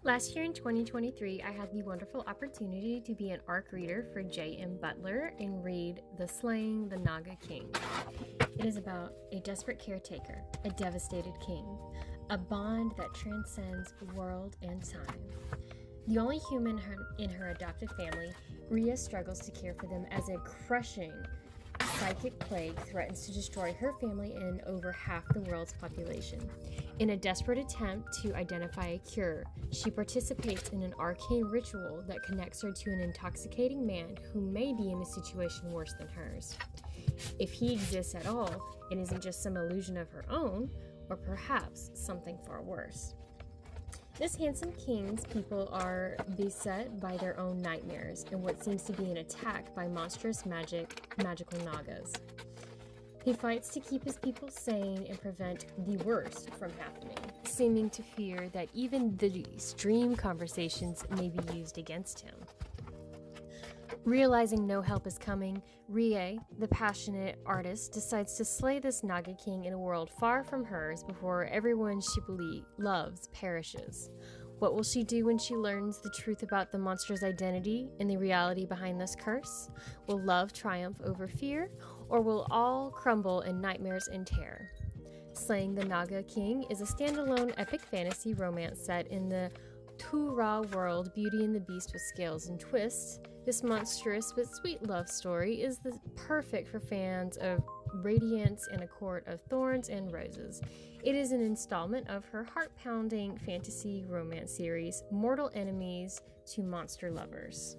Last year in 2023, I had the wonderful opportunity to be an ARC reader for J M Butler and read the Slaying the Naga King. It is about a desperate caretaker, a devastated king, a bond that transcends world and time. The only human in her adopted family, Rhea struggles to care for them as a crushing psychic plague threatens to destroy her family and over half the world's population. In a desperate attempt to identify a cure, she participates in an arcane ritual that connects her to an intoxicating man who may be in a situation worse than hers. If he exists at all, it isn't just some illusion of her own, or perhaps something far worse. This handsome king's people are beset by their own nightmares and what seems to be an attack by monstrous magical nagas. He fights to keep his people sane and prevent the worst from happening, seeming to fear that even these dream conversations may be used against him. Realizing no help is coming, Rhea, the passionate artist, decides to slay this Naga King in a world far from hers before everyone she loves perishes. What will she do when she learns the truth about the monster's identity and the reality behind this curse? Will love triumph over fear, or will all crumble in nightmares and terror? Slaying the Naga King is a standalone epic fantasy romance set in the Tura world, Beauty and the Beast with scales and twists. This monstrous but sweet love story is perfect for fans of Radiance and a Court of Thorns and Roses. It is an installment of her heart-pounding fantasy romance series, Mortal Enemies to Monster Lovers.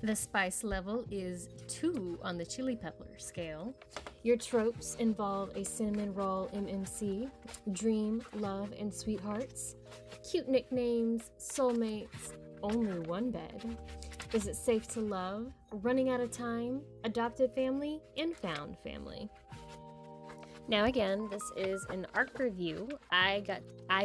The spice level is 2 on the chili pepper scale. Your tropes involve a cinnamon roll MMC, dream, love, and sweethearts, cute nicknames, soulmates, only one bed, is it safe to love, running out of time, adopted family, and found family. Now again, this is an ARC review. I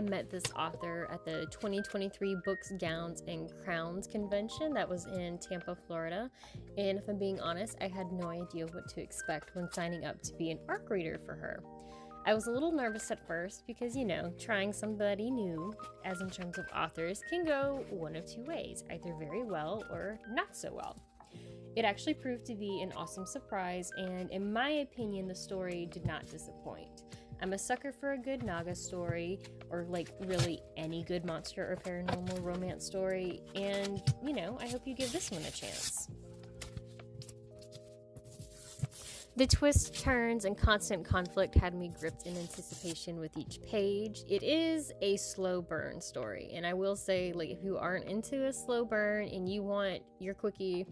met this author at the 2023 Books, Gowns, and Crowns convention that was in Tampa, Florida. And if I'm being honest, I had no idea what to expect when signing up to be an ARC reader for her. I was a little nervous at first because, trying somebody new, as in terms of authors, can go one of two ways, either very well or not so well. It actually proved to be an awesome surprise, and in my opinion, the story did not disappoint. I'm a sucker for a good Naga story, or really any good monster or paranormal romance story, and, I hope you give this one a chance. The twists, turns, and constant conflict had me gripped in anticipation with each page. It is a slow burn story, and I will say, if you aren't into a slow burn and you want your quickie,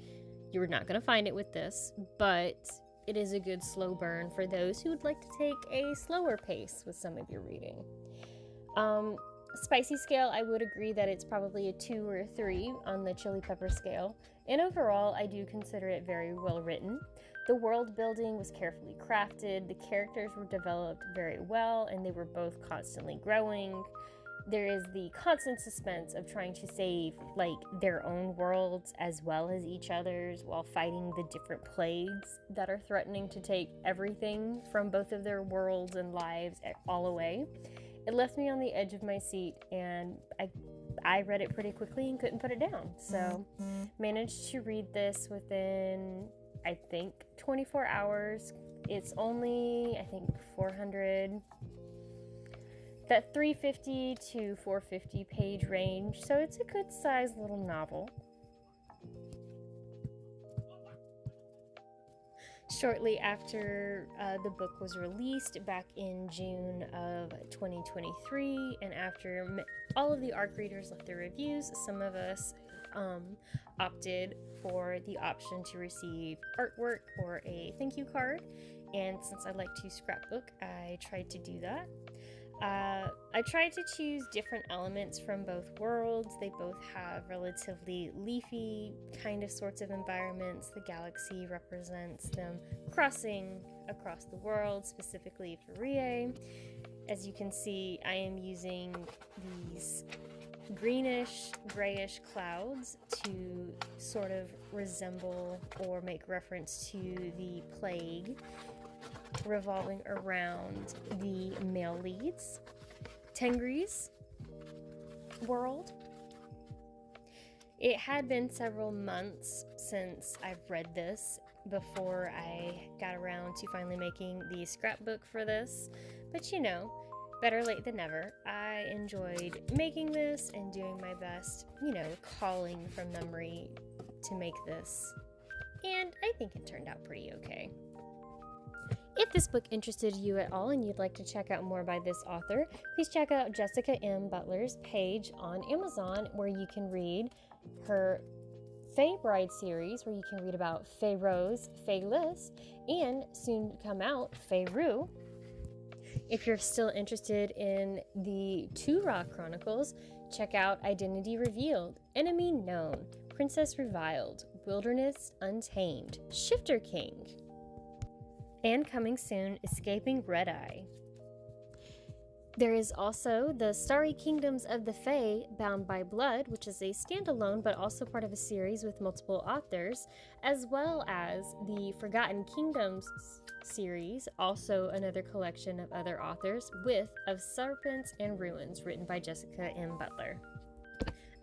you're not going to find it with this, but it is a good slow burn for those who would like to take a slower pace with some of your reading. Spicy scale, I would agree that it's probably a 2 or a 3 on the chili pepper scale, and overall, I do consider it very well written. The world building was carefully crafted, the characters were developed very well, and they were both constantly growing. There is the constant suspense of trying to save, their own worlds as well as each other's while fighting the different plagues that are threatening to take everything from both of their worlds and lives all away. It left me on the edge of my seat, and I read it pretty quickly and couldn't put it down. So, managed to read this within, 24 hours. It's only, 400, that 350 to 450 page range, so it's a good sized little novel. Shortly after the book was released back in June of 2023, and after all of the ARC readers left their reviews, some of us opted for the option to receive artwork or a thank you card, and since I like to scrapbook, I tried to do that. I tried to choose different elements from both worlds. They both have relatively leafy kind of sorts of environments. The galaxy represents them crossing across the world, specifically for Rhea. As you can see, I am using these greenish, grayish clouds to sort of resemble or make reference to the plague revolving around the male leads. Tengris world. It had been several months since I've read this before I got around to finally making the scrapbook for this, but better late than never. I enjoyed making this and doing my best, calling from memory to make this, and I think it turned out pretty okay. If this book interested you at all and you'd like to check out more by this author, please check out Jessica M Butler's page on Amazon, where you can read her Fae Bride series, where you can read about Fae Rose, Fae Liz, and soon to come out, Fae Rue. If you're still interested in the Two Rock Chronicles, check out Identity Revealed, Enemy Known, Princess Reviled, Wilderness Untamed, Shifter King, and coming soon, Escaping Red Eye. There is also the Starry Kingdoms of the Fae, Bound by Blood, which is a standalone but also part of a series with multiple authors, as well as the Forgotten Kingdoms series, also another collection of other authors, with Of Serpents and Ruins, written by Jessica M Butler.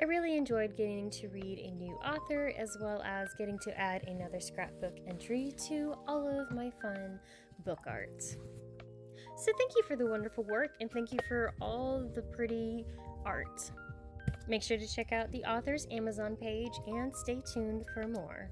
I really enjoyed getting to read a new author, as well as getting to add another scrapbook entry to all of my fun book art. So thank you for the wonderful work, and thank you for all the pretty art. Make sure to check out the author's Amazon page and stay tuned for more.